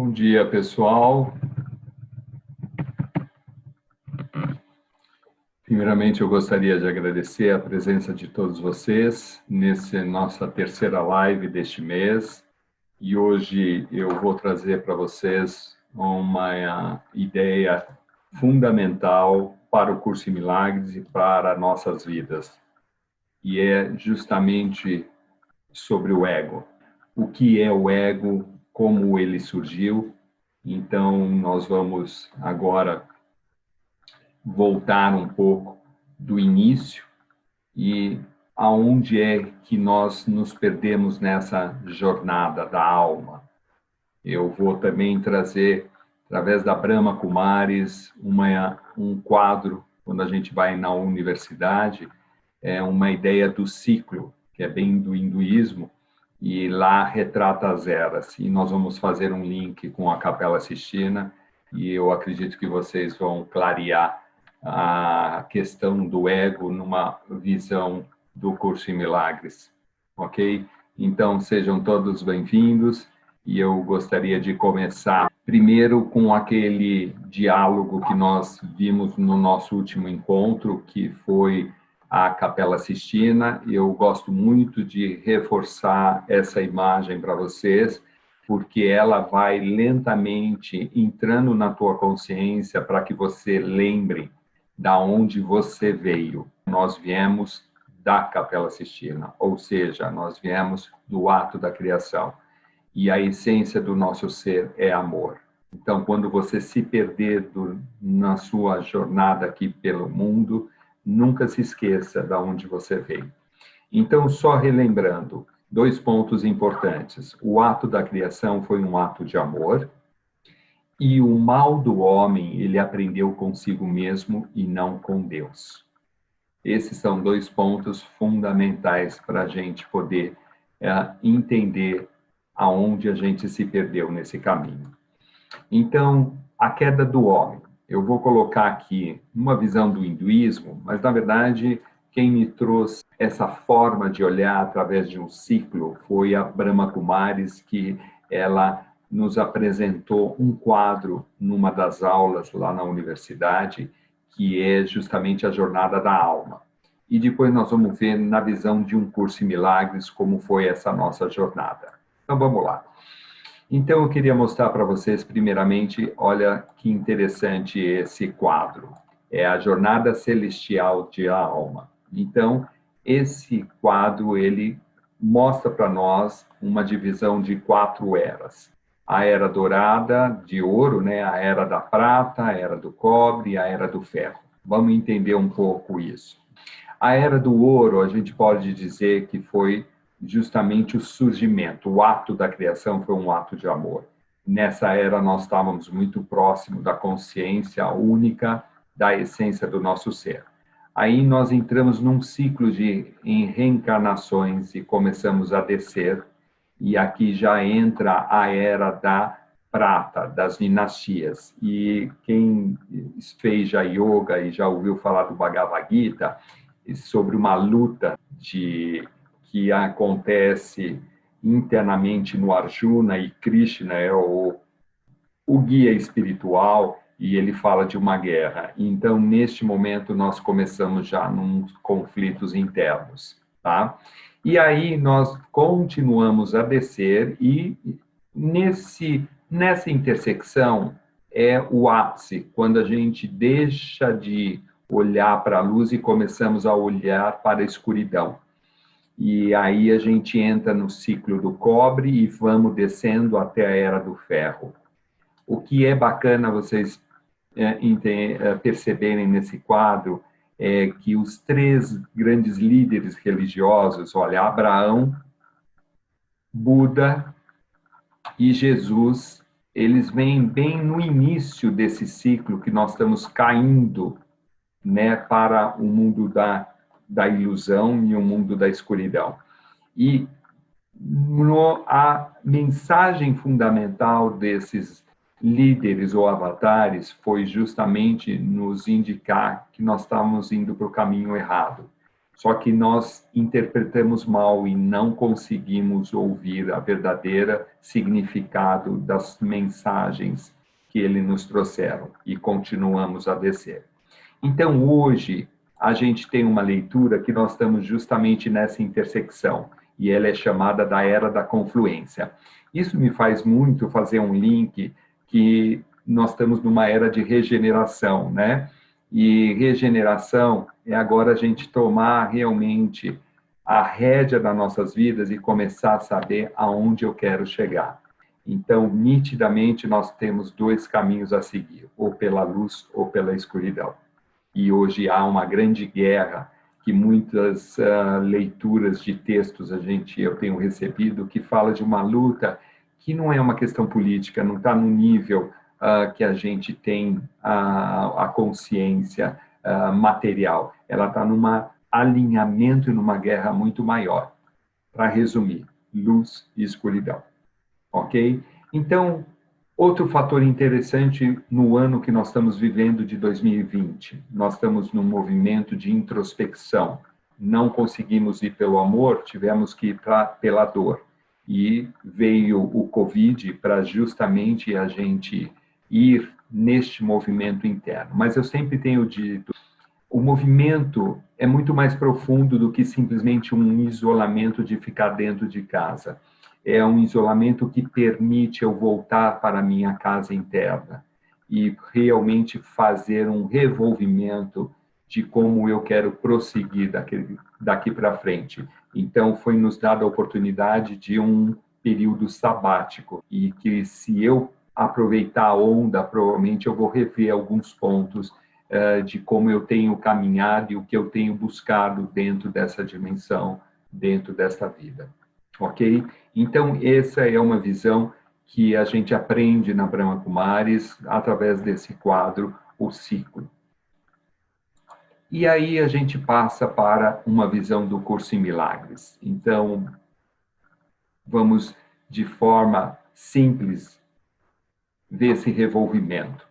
Bom dia, pessoal. Primeiramente, eu gostaria de agradecer a presença de todos vocês nessa nossa terceira live deste mês. E hoje eu vou trazer para vocês uma ideia fundamental para o Curso em Milagres e para nossas vidas. E é justamente sobre o ego. O que é o ego, como ele surgiu. Então, nós vamos agora voltar um pouco do início e aonde é que nós nos perdemos nessa jornada da alma. Eu vou também trazer, através da Brahma Kumaris, um quadro, quando a gente vai na universidade, uma ideia do ciclo, que é bem do hinduísmo, e lá retrata as eras. E nós vamos fazer um link com a Capela Sistina, e eu acredito que vocês vão clarear a questão do ego numa visão do Curso em Milagres, ok? Então, sejam todos bem-vindos, e eu gostaria de começar primeiro com aquele diálogo que nós vimos no nosso último encontro, que foi a Capela Sistina. Eu gosto muito de reforçar essa imagem para vocês, porque ela vai lentamente entrando na tua consciência para que você lembre da onde você veio. Nós viemos da Capela Sistina, ou seja, nós viemos do ato da criação. E a essência do nosso ser é amor. Então, quando você se perder na sua jornada aqui pelo mundo, nunca se esqueça de onde você veio. Então, só relembrando, 2 pontos importantes. O ato da criação foi um ato de amor, e o mal do homem, ele aprendeu consigo mesmo e não com Deus. Esses são 2 pontos fundamentais para a gente poder entender aonde a gente se perdeu nesse caminho. Então, a queda do homem. Eu vou colocar aqui uma visão do hinduísmo, mas, na verdade, quem me trouxe essa forma de olhar através de um ciclo foi a Brahma Kumaris, que ela nos apresentou um quadro numa das aulas lá na universidade, que é justamente a jornada da alma. E depois nós vamos ver na visão de um curso em milagres como foi essa nossa jornada. Então vamos lá. Então eu queria mostrar para vocês primeiramente, olha que interessante esse quadro. É a jornada celestial de alma. Então esse quadro ele mostra para nós uma divisão de 4 eras. A era dourada, de ouro, né? A era da prata, a era do cobre e a era do ferro. Vamos entender um pouco isso. A era do ouro, a gente pode dizer que foi justamente o surgimento, o ato da criação foi um ato de amor. Nessa era nós estávamos muito próximo da consciência única, da essência do nosso ser. Aí nós entramos num ciclo em reencarnações e começamos a descer, e aqui já entra a era da prata, das dinastias. E quem fez já yoga e já ouviu falar do Bhagavad Gita, sobre uma luta que acontece internamente no Arjuna, e Krishna é o guia espiritual, e ele fala de uma guerra. Então, neste momento, nós começamos já nos conflitos internos, tá? E aí nós continuamos a descer, e nessa intersecção é o ápice, quando a gente deixa de olhar para a luz e começamos a olhar para a escuridão. E aí a gente entra no ciclo do cobre e vamos descendo até a era do ferro. O que é bacana vocês perceberem nesse quadro é que os 3 grandes líderes religiosos, olha, Abraão, Buda e Jesus, eles vêm bem no início desse ciclo que nós estamos caindo, né, para o mundo da ilusão e o mundo da escuridão. E a mensagem fundamental desses líderes ou avatares foi justamente nos indicar que nós estávamos indo para o caminho errado. Só que nós interpretamos mal e não conseguimos ouvir a verdadeira significado das mensagens que ele nos trouxeram e continuamos a descer. Então, hoje, a gente tem uma leitura que nós estamos justamente nessa intersecção, e ela é chamada da Era da Confluência. Isso me faz muito fazer um link que nós estamos numa era de regeneração, né? E regeneração é agora a gente tomar realmente a rédea das nossas vidas e começar a saber aonde eu quero chegar. Então, nitidamente, nós temos dois caminhos a seguir, ou pela luz ou pela escuridão. E hoje há uma grande guerra que muitas leituras de textos eu tenho recebido que fala de uma luta que não é uma questão política, não está no nível que a gente tem a consciência material. Ela está num alinhamento e numa guerra muito maior. Para resumir, luz e escuridão. Ok? Então, outro fator interessante no ano que nós estamos vivendo de 2020, nós estamos num movimento de introspecção. Não conseguimos ir pelo amor, tivemos que ir pela dor. E veio o Covid para justamente a gente ir neste movimento interno. Mas eu sempre tenho dito, o movimento é muito mais profundo do que simplesmente um isolamento de ficar dentro de casa. É um isolamento que permite eu voltar para a minha casa interna e realmente fazer um revolvimento de como eu quero prosseguir daqui para frente. Então, foi nos dada a oportunidade de um período sabático e que, se eu aproveitar a onda, provavelmente eu vou rever alguns pontos de como eu tenho caminhado e o que eu tenho buscado dentro dessa dimensão, dentro dessa vida. Ok? Então, essa é uma visão que a gente aprende na Brahma Kumaris através desse quadro, o ciclo. E aí a gente passa para uma visão do Curso em Milagres. Então, vamos, de forma simples, ver esse revolvimento.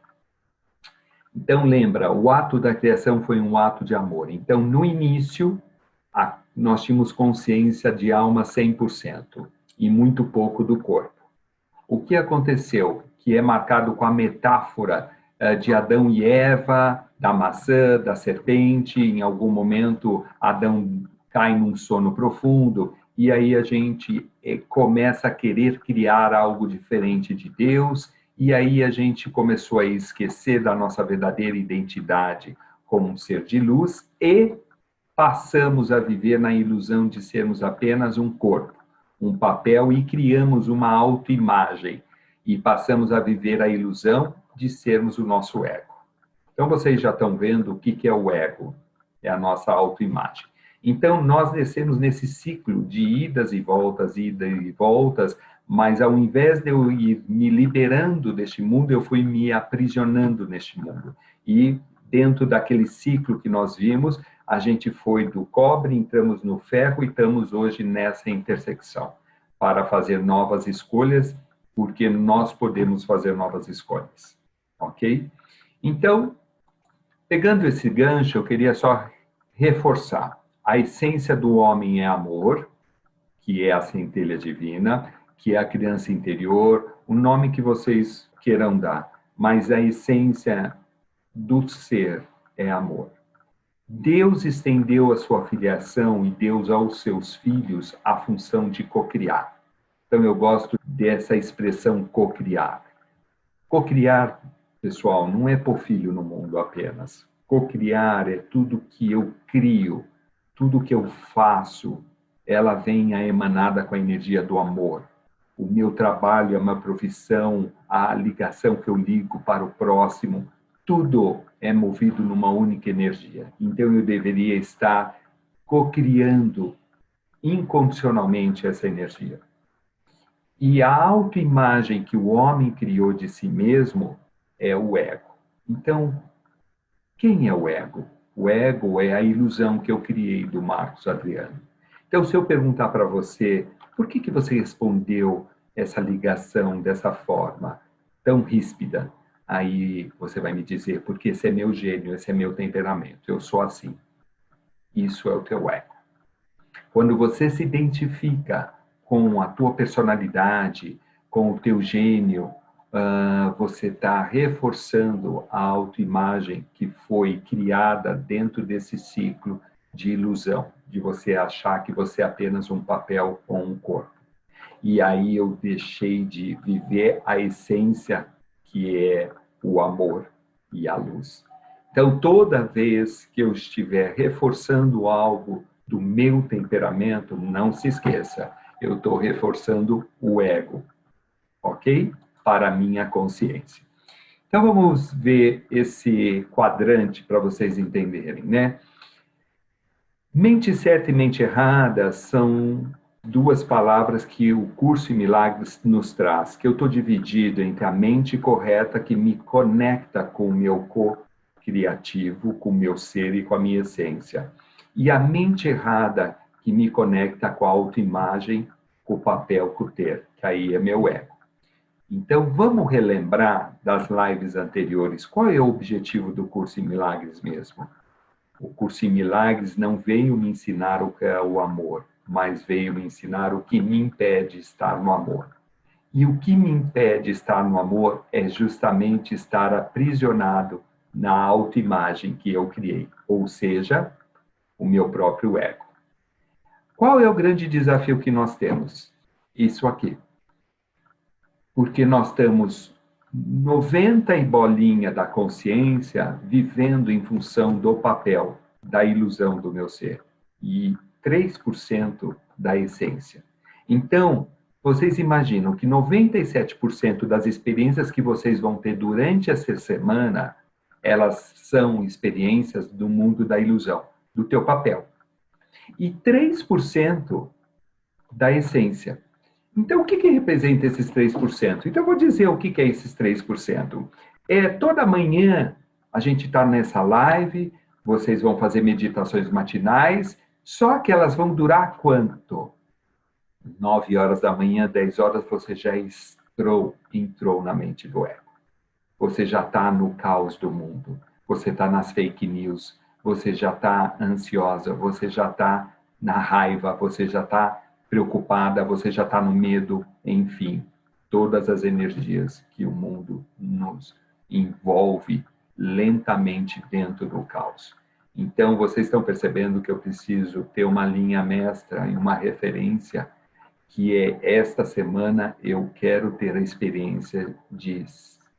Então, lembra, o ato da criação foi um ato de amor. Então, no início, nós tínhamos consciência de alma 100% e muito pouco do corpo. O que aconteceu? Que é marcado com a metáfora de Adão e Eva, da maçã, da serpente. Em algum momento, Adão cai num sono profundo e aí a gente começa a querer criar algo diferente de Deus. E aí a gente começou a esquecer da nossa verdadeira identidade como um ser de luz e passamos a viver na ilusão de sermos apenas um corpo, um papel, e criamos uma autoimagem. E passamos a viver a ilusão de sermos o nosso ego. Então, vocês já estão vendo o que é o ego? É a nossa autoimagem. Então, nós descemos nesse ciclo de idas e voltas, mas ao invés de eu ir me liberando deste mundo, eu fui me aprisionando neste mundo. E dentro daquele ciclo que nós vimos, a gente foi do cobre, entramos no ferro e estamos hoje nessa intersecção para fazer novas escolhas, porque nós podemos fazer novas escolhas. Ok? Então, pegando esse gancho, eu queria só reforçar. A essência do homem é amor, que é a centelha divina, que é a criança interior, o nome que vocês queiram dar, mas a essência do ser é amor. Deus estendeu a sua filiação e deu aos seus filhos a função de cocriar. Então, eu gosto dessa expressão cocriar. Cocriar, pessoal, não é pôr filho no mundo apenas. Cocriar é tudo que eu crio, tudo que eu faço, ela vem emanada com a energia do amor. O meu trabalho é uma profissão, a ligação que eu ligo para o próximo, tudo é movido numa única energia. Então, eu deveria estar cocriando incondicionalmente essa energia. E a autoimagem que o homem criou de si mesmo é o ego. Então, quem é o ego? O ego é a ilusão que eu criei do Marcos Adriano. Então, se eu perguntar para você, por que você respondeu essa ligação dessa forma tão ríspida? Aí você vai me dizer, porque esse é meu gênio, esse é meu temperamento, eu sou assim. isso é o teu ego. Quando você se identifica com a tua personalidade, com o teu gênio, você está reforçando a autoimagem que foi criada dentro desse ciclo de ilusão, de você achar que você é apenas um papel com um corpo. E aí eu deixei de viver a essência que é o amor e a luz. Então, toda vez que eu estiver reforçando algo do meu temperamento, não se esqueça, eu estou reforçando o ego, ok? Para a minha consciência. Então, vamos ver esse quadrante para vocês entenderem, né? Mente certa e mente errada são duas palavras que o curso em milagres nos traz, que eu estou dividido entre a mente correta, que me conecta com o meu co-criativo, com o meu ser e com a minha essência, e a mente errada, que me conecta com a autoimagem, com o papel, com o ter, que aí é meu ego. Então, vamos relembrar das lives anteriores, qual é o objetivo do curso em milagres mesmo? O curso em milagres não veio me ensinar o que é o amor, mas veio me ensinar o que me impede de estar no amor. E o que me impede de estar no amor é justamente estar aprisionado na autoimagem que eu criei, ou seja, o meu próprio ego. Qual é o grande desafio que nós temos? Isso aqui. Porque nós estamos 90 e bolinha da consciência vivendo em função do papel, da ilusão do meu ser, e 3% da essência. Então, vocês imaginam que 97% das experiências que vocês vão ter durante essa semana, elas são experiências do mundo da ilusão, do teu papel. E 3% da essência. Então, o que representa esses 3%? Então, eu vou dizer o que é esses 3%. Toda manhã a gente está nessa live, vocês vão fazer meditações matinais, só que elas vão durar quanto? 9 horas da manhã, 10 horas, você já entrou na mente do ego. Você já está no caos do mundo, você está nas fake news, você já está ansiosa, você já está na raiva, você já está preocupada, você já está no medo, enfim, todas as energias que o mundo nos envolve lentamente dentro do caos. Então, vocês estão percebendo que eu preciso ter uma linha mestra e uma referência, que é esta semana eu quero ter a experiência de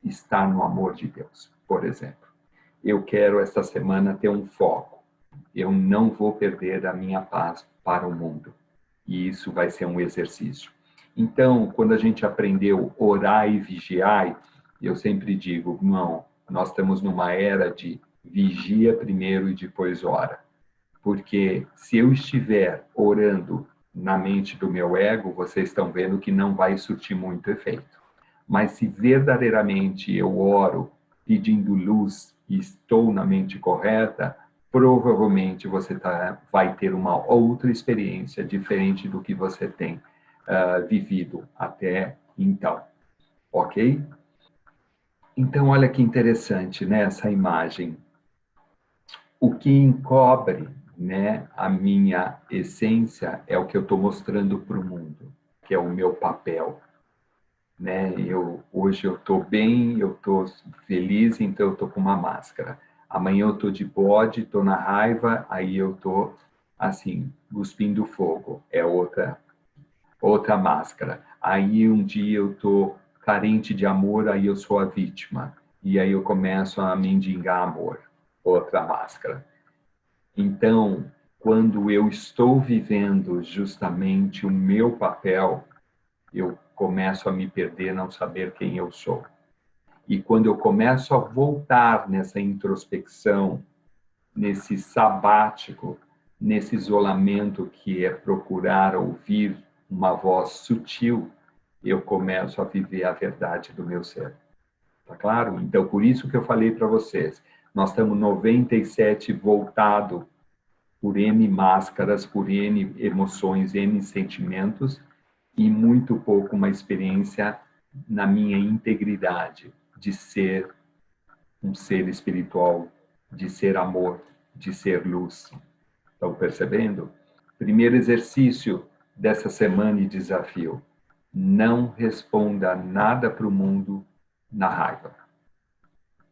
estar no amor de Deus, por exemplo. Eu quero esta semana ter um foco. Eu não vou perder a minha paz para o mundo. E isso vai ser um exercício. Então, quando a gente aprendeu orar e vigiar, eu sempre digo, não, nós estamos numa era de vigia primeiro e depois ora. Porque se eu estiver orando na mente do meu ego, vocês estão vendo que não vai surtir muito efeito. Mas se verdadeiramente eu oro pedindo luz e estou na mente correta, provavelmente você vai ter uma outra experiência diferente do que você tem vivido até então. Ok? Então, olha que interessante, né, essa imagem. O que encobre, né, a minha essência é o que eu estou mostrando para o mundo, que é o meu papel. Né? Hoje eu estou bem, eu estou feliz, então eu estou com uma máscara. Amanhã eu estou de bode, estou na raiva, aí eu estou assim, cuspindo fogo, é outra máscara. Aí um dia eu estou carente de amor, aí eu sou a vítima. E aí eu começo a mendigar amor, outra máscara. Então, quando eu estou vivendo justamente o meu papel, eu começo a me perder, não saber quem eu sou. E quando eu começo a voltar nessa introspecção, nesse sabático, nesse isolamento que é procurar ouvir uma voz sutil, eu começo a viver a verdade do meu ser. Tá claro? Então, por isso que eu falei para vocês, nós estamos 97 voltado por N máscaras, por N emoções, N sentimentos, e muito pouco uma experiência na minha integridade de ser um ser espiritual, de ser amor, de ser luz. Estão percebendo? Primeiro exercício dessa semana de desafio. Não responda nada para o mundo na raiva.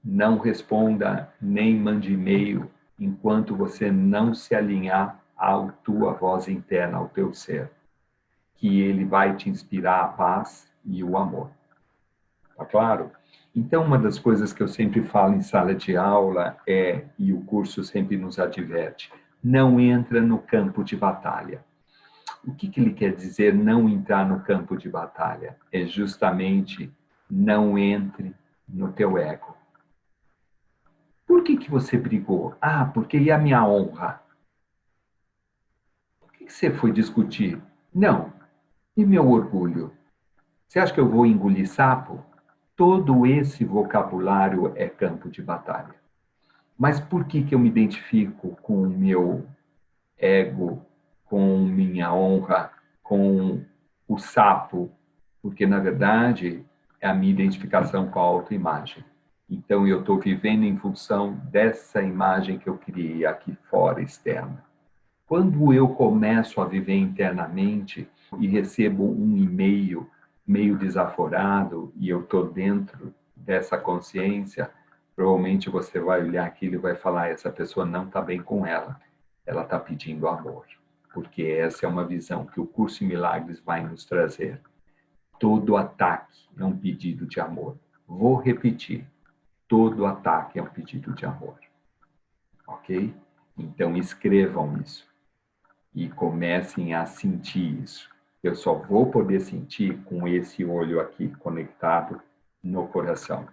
Não responda nem mande e-mail enquanto você não se alinhar à tua voz interna, ao teu ser, que ele vai te inspirar a paz e o amor. Tá claro? Então, uma das coisas que eu sempre falo em sala de aula é, e o curso sempre nos adverte, não entra no campo de batalha. O que ele quer dizer não entrar no campo de batalha? É justamente não entre no teu ego. Por que você brigou? Ah, porque e a minha honra? Por que você foi discutir? Não. E meu orgulho? Você acha que eu vou engolir sapo? Todo esse vocabulário é campo de batalha. Mas por que eu me identifico com o meu ego, com minha honra, com o sapo? Porque, na verdade, é a minha identificação com a autoimagem. Então, eu estou vivendo em função dessa imagem que eu criei aqui fora, externa. Quando eu começo a viver internamente e recebo um e-mail meio desaforado e eu estou dentro dessa consciência, provavelmente você vai olhar aquilo e vai falar, essa pessoa não está bem com ela está pedindo amor. Porque essa é uma visão que o Curso em Milagres vai nos trazer. Todo ataque é um pedido de amor. Vou repetir, todo ataque é um pedido de amor. Ok? Então escrevam isso e comecem a sentir isso. Eu só vou poder sentir com esse olho aqui conectado no coração,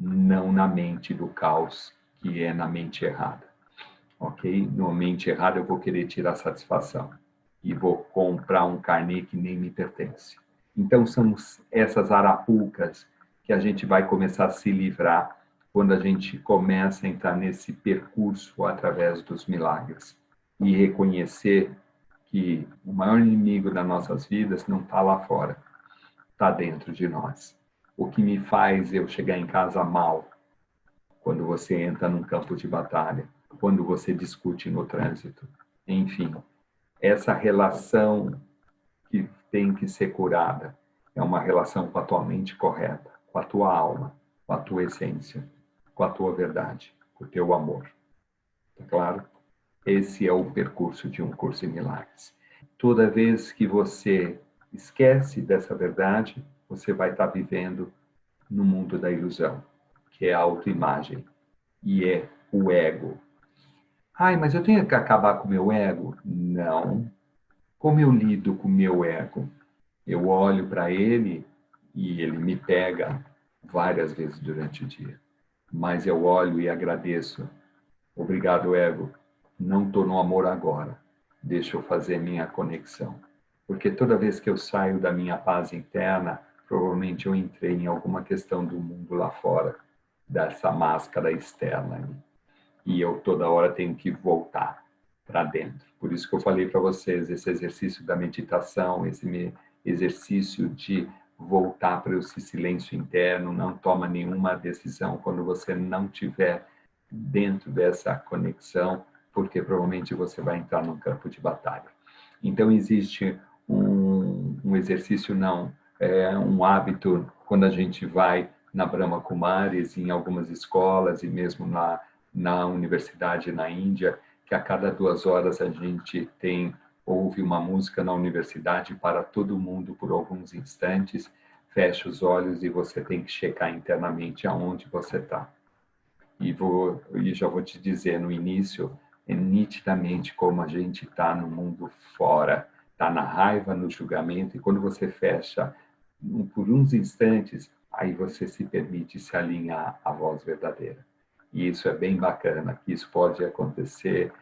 não na mente do caos, que é na mente errada. Ok? Na mente errada eu vou querer tirar satisfação e vou comprar um carnê que nem me pertence. Então são essas arapucas que a gente vai começar a se livrar quando a gente começa a entrar nesse percurso através dos milagres e reconhecer que o maior inimigo das nossas vidas não está lá fora, está dentro de nós. O que me faz eu chegar em casa mal, quando você entra num campo de batalha, quando você discute no trânsito, enfim, essa relação que tem que ser curada é uma relação com a tua mente correta, com a tua alma, com a tua essência, com a tua verdade, com o teu amor. Tá claro? Esse é o percurso de um curso em milagres. Toda vez que você esquece dessa verdade, você vai estar vivendo no mundo da ilusão, que é a autoimagem e é o ego. Ai, mas eu tenho que acabar com o meu ego? Não. Como eu lido com o meu ego? Eu olho para ele e ele me pega várias vezes durante o dia. Mas eu olho e agradeço. Obrigado, ego. Não estou no amor agora. Deixa eu fazer minha conexão. Porque toda vez que eu saio da minha paz interna, provavelmente eu entrei em alguma questão do mundo lá fora, dessa máscara externa. E eu toda hora tenho que voltar para dentro. Por isso que eu falei para vocês, esse exercício da meditação, esse exercício de voltar para esse silêncio interno, não toma nenhuma decisão quando você não tiver dentro dessa conexão, porque provavelmente você vai entrar num campo de batalha. Então existe um exercício, não, é um hábito quando a gente vai na Brahma Kumaris, em algumas escolas e mesmo na universidade na Índia, que a cada 2 horas a gente ouve uma música na universidade para todo mundo por alguns instantes, fecha os olhos e você tem que checar internamente aonde você está. E já vou te dizer no início, é nitidamente como a gente está no mundo fora, está na raiva, no julgamento, e quando você fecha por uns instantes, aí você se permite se alinhar à voz verdadeira. E isso é bem bacana, que isso pode acontecer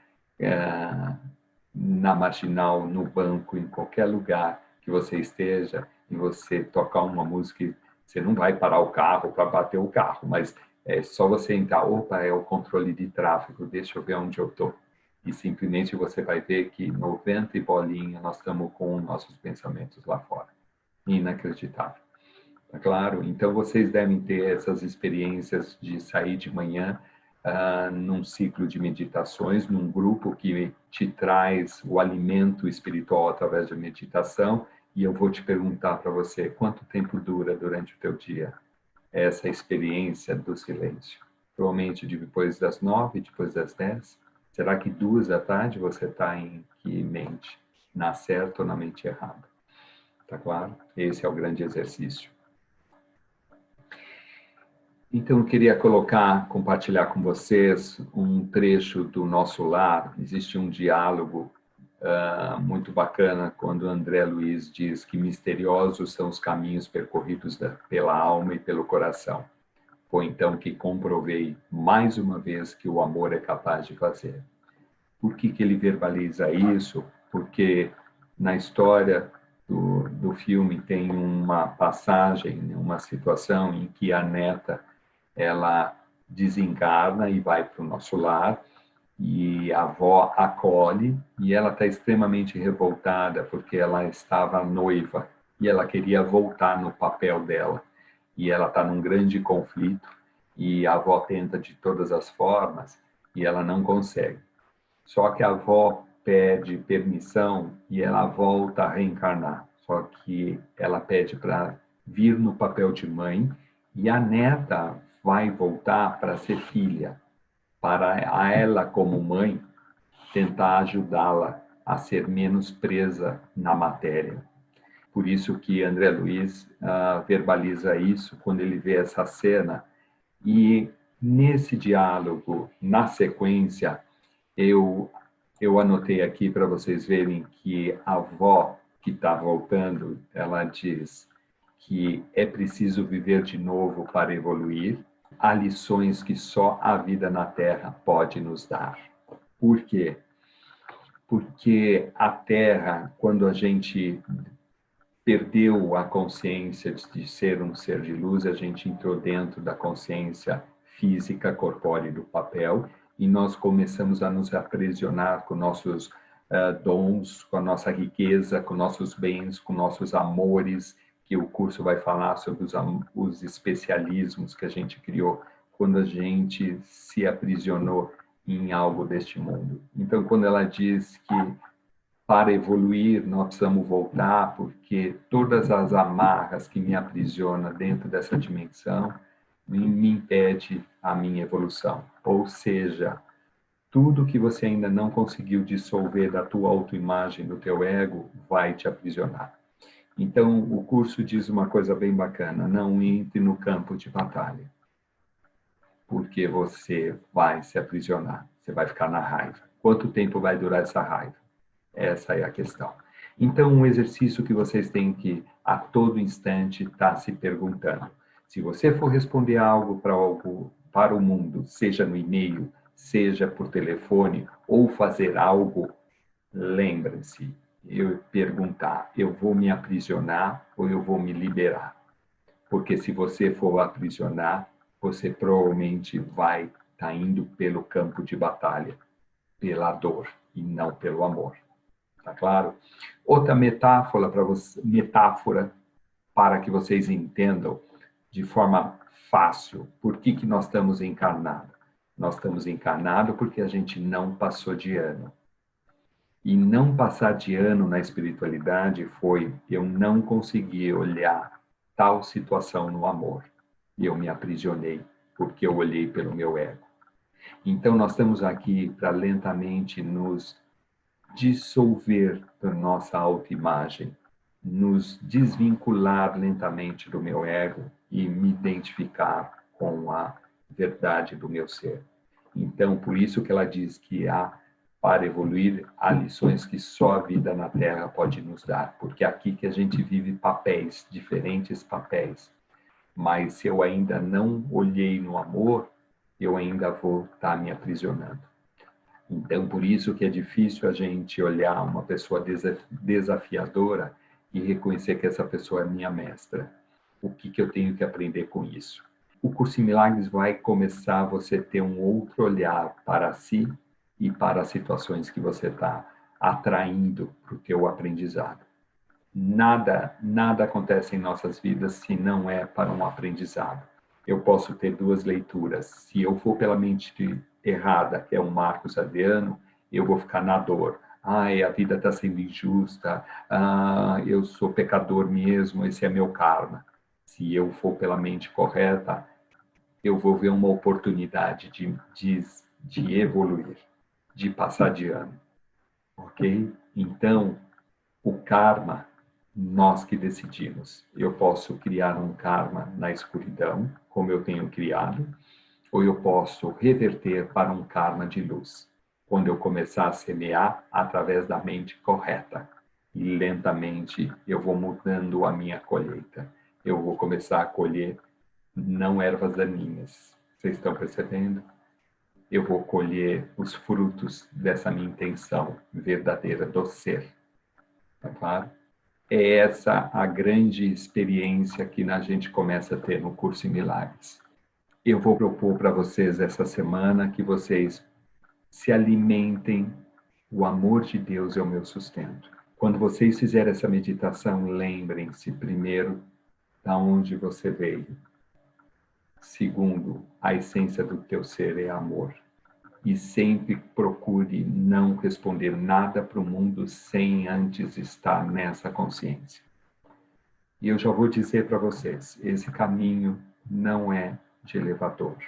na marginal, no banco, em qualquer lugar que você esteja, e você tocar uma música, você não vai parar o carro para bater o carro, mas é só você entrar, opa, é o controle de tráfego, deixa eu ver onde eu estou. E simplesmente você vai ver que 90 e bolinha nós estamos com nossos pensamentos lá fora. Inacreditável. Tá claro? Então vocês devem ter essas experiências de sair de manhã num ciclo de meditações, num grupo que te traz o alimento espiritual através da meditação, e eu vou te perguntar para você quanto tempo dura durante o teu dia essa experiência do silêncio. Provavelmente depois das 9, depois das 10. Será que 2 da tarde você está em que mente? Na certa ou na mente errada? Tá claro? Esse é o grande exercício. Então, eu queria compartilhar com vocês um trecho do Nosso Lar. Existe um diálogo muito bacana quando André Luiz diz que misteriosos são os caminhos percorridos pela alma e pelo coração. Foi então que comprovei mais uma vez que o amor é capaz de fazer. Por que ele verbaliza isso? Porque na história do filme tem uma passagem, uma situação em que a neta ela desencarna e vai para o Nosso Lar, e a avó acolhe, e ela está extremamente revoltada porque ela estava noiva e ela queria voltar no papel dela, e ela está num grande conflito, e a avó tenta de todas as formas e ela não consegue. Só que a avó pede permissão e ela volta a reencarnar, só que ela pede para vir no papel de mãe, e a neta vai voltar para ser filha, para a ela, como mãe, tentar ajudá-la a ser menos presa na matéria. Por isso que André Luiz verbaliza isso quando ele vê essa cena. E nesse diálogo, na sequência, eu anotei aqui para vocês verem que a avó que está voltando, ela diz que é preciso viver de novo para evoluir. Há lições que só a vida na Terra pode nos dar. Por quê? Porque a Terra, quando a gente perdeu a consciência de ser um ser de luz, a gente entrou dentro da consciência física, corpórea do papel, e nós começamos a nos aprisionar com nossos dons, com a nossa riqueza, com nossos bens, com nossos amores, que o curso vai falar sobre os especialismos que a gente criou quando a gente se aprisionou em algo deste mundo. Então, quando ela diz que para evoluir nós precisamos voltar, porque todas as amarras que me aprisionam dentro dessa dimensão me impede a minha evolução. Ou seja, tudo que você ainda não conseguiu dissolver da tua autoimagem, do teu ego, vai te aprisionar. Então, o curso diz uma coisa bem bacana: não entre no campo de batalha, porque você vai se aprisionar, você vai ficar na raiva. Quanto tempo vai durar essa raiva? Essa é a questão. Então, um exercício que vocês têm que, a todo instante, estar se perguntando. Se você for responder algo para o mundo, seja no e-mail, seja por telefone, ou fazer algo, lembre-se, eu perguntar, eu vou me aprisionar ou eu vou me liberar? Porque se você for aprisionar, você provavelmente vai estar indo pelo campo de batalha, pela dor e não pelo amor. Tá claro? Outra metáfora para que vocês entendam de forma fácil por que nós estamos encarnados. Nós estamos encarnados porque a gente não passou de ano. E não passar de ano na espiritualidade foi eu não consegui olhar tal situação no amor. E eu me aprisionei porque eu olhei pelo meu ego. Então nós estamos aqui para lentamente nos dissolver da nossa autoimagem, nos desvincular lentamente do meu ego e me identificar com a verdade do meu ser. Então, por isso que ela diz que para evoluir, há lições que só a vida na Terra pode nos dar, porque é aqui que a gente vive papéis, diferentes papéis. Mas se eu ainda não olhei no amor, eu ainda vou estar me aprisionando. Então, por isso que é difícil a gente olhar uma pessoa desafiadora e reconhecer que essa pessoa é minha mestra. O que eu tenho que aprender com isso? O Curso em Milagres vai começar você a ter um outro olhar para si e para as situações que você está atraindo para o teu aprendizado. Nada acontece em nossas vidas se não é para um aprendizado. eu posso ter duas leituras. Se eu for pela mente errada, que é o Marcos Adriano, eu vou ficar na dor. Ai, a vida está sendo injusta, eu sou pecador mesmo, esse é meu karma. Se eu for pela mente correta, eu vou ver uma oportunidade de evoluir, de passar de ano, ok? Então, o karma, nós que decidimos. Eu posso criar um karma na escuridão, como eu tenho criado, ou eu posso reverter para um karma de luz, quando eu começar a semear através da mente correta. E lentamente eu vou mudando a minha colheita. Eu vou começar a colher não ervas daninhas. Vocês estão percebendo? Eu vou colher os frutos dessa minha intenção verdadeira do ser. Tá claro? É essa a grande experiência que a gente começa a ter no curso em Milagres. Eu vou propor para vocês essa semana que vocês se alimentem. O amor de Deus é o meu sustento. Quando vocês fizerem essa meditação, lembrem-se, primeiro, da onde você veio. Segundo, a essência do teu ser é amor. E sempre procure não responder nada para o mundo sem antes estar nessa consciência. E eu já vou dizer para vocês, esse caminho não é de elevador,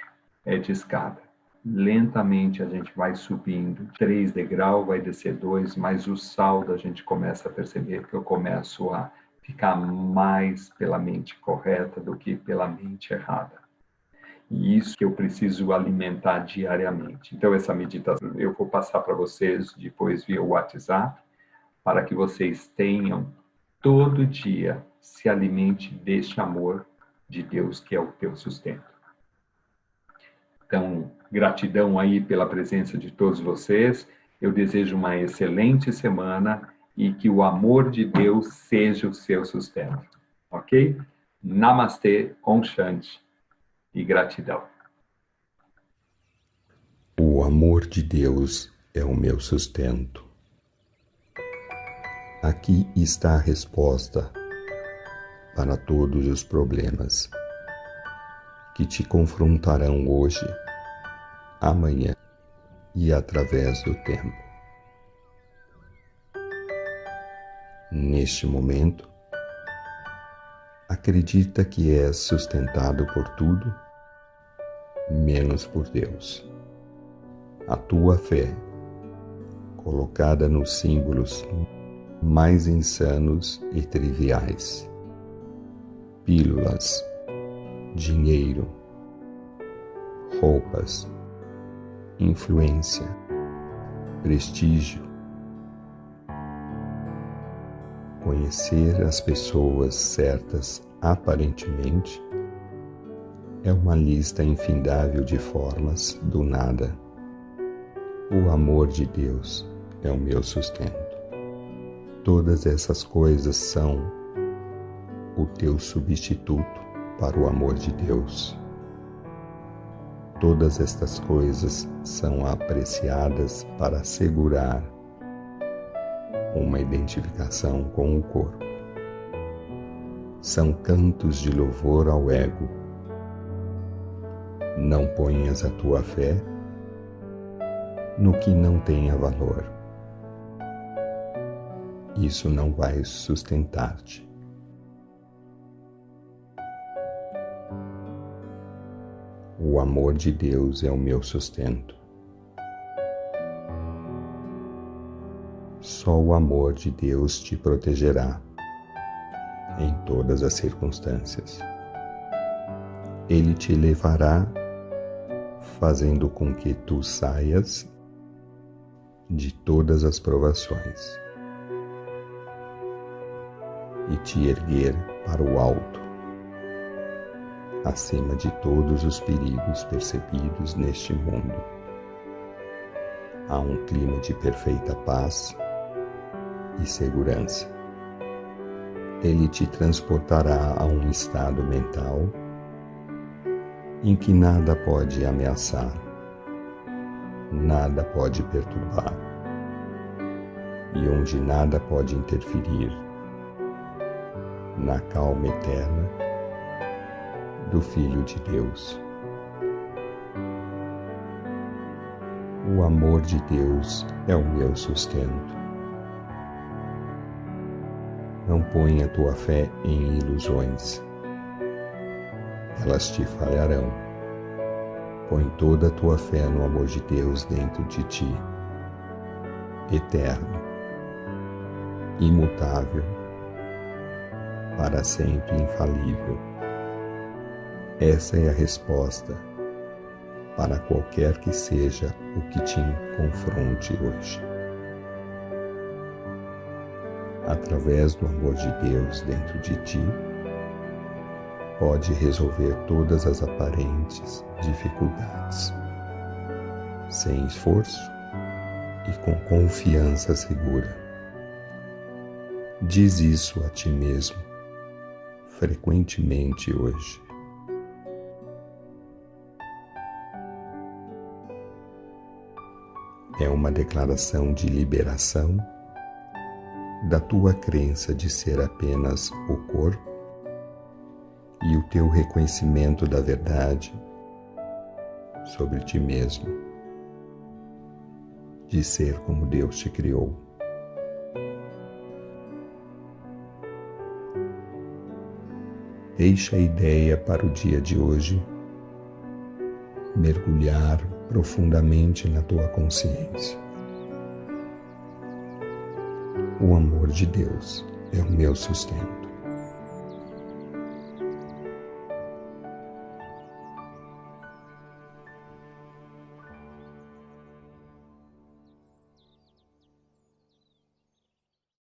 é de escada. Lentamente a gente vai subindo, 3 degraus, vai descer 2, mas o saldo a gente começa a perceber que eu começo a ficar mais pela mente correta do que pela mente errada. E isso que eu preciso alimentar diariamente. Então, essa meditação eu vou passar para vocês depois via WhatsApp, para que vocês tenham todo dia, se alimente deste amor de Deus, que é o teu sustento. Então, gratidão aí pela presença de todos vocês. Eu desejo uma excelente semana e que o amor de Deus seja o seu sustento. Ok? Namastê, Om Shanti e gratidão. O amor de Deus é o meu sustento. Aqui está a resposta para todos os problemas que te confrontarão hoje, amanhã e através do tempo. Neste momento, acredita que és sustentado por tudo, menos por Deus. A tua fé, colocada nos símbolos mais insanos e triviais, pílulas, dinheiro, roupas, influência, prestígio, conhecer as pessoas certas aparentemente é uma lista infindável de formas do nada. O amor de Deus é o meu sustento. Todas essas coisas são o teu substituto para o amor de Deus. Todas estas coisas são apreciadas para assegurar uma identificação com o corpo. São cantos de louvor ao ego. Não ponhas a tua fé no que não tenha valor. Isso não vai sustentar-te. O amor de Deus é o meu sustento. Só o amor de Deus te protegerá em todas as circunstâncias. Ele te levará, fazendo com que tu saias de todas as provações e te erguer para o alto, acima de todos os perigos percebidos neste mundo. Há um clima de perfeita paz e segurança. Ele te transportará a um estado mental em que nada pode ameaçar, nada pode perturbar e onde nada pode interferir na calma eterna do Filho de Deus. O amor de Deus é o meu sustento. Não ponha tua fé em ilusões. Elas te falharão. Põe toda a tua fé no amor de Deus dentro de ti, eterno, imutável, para sempre infalível. Essa é a resposta para qualquer que seja o que te confronte hoje. Através do amor de Deus dentro de ti, pode resolver todas as aparentes dificuldades, sem esforço e com confiança segura. Diz isso a ti mesmo, frequentemente hoje. É uma declaração de liberação da tua crença de ser apenas o corpo e o teu reconhecimento da verdade sobre ti mesmo, de ser como Deus te criou. Deixa a ideia para o dia de hoje mergulhar profundamente na tua consciência. O amor de Deus é o meu sustento.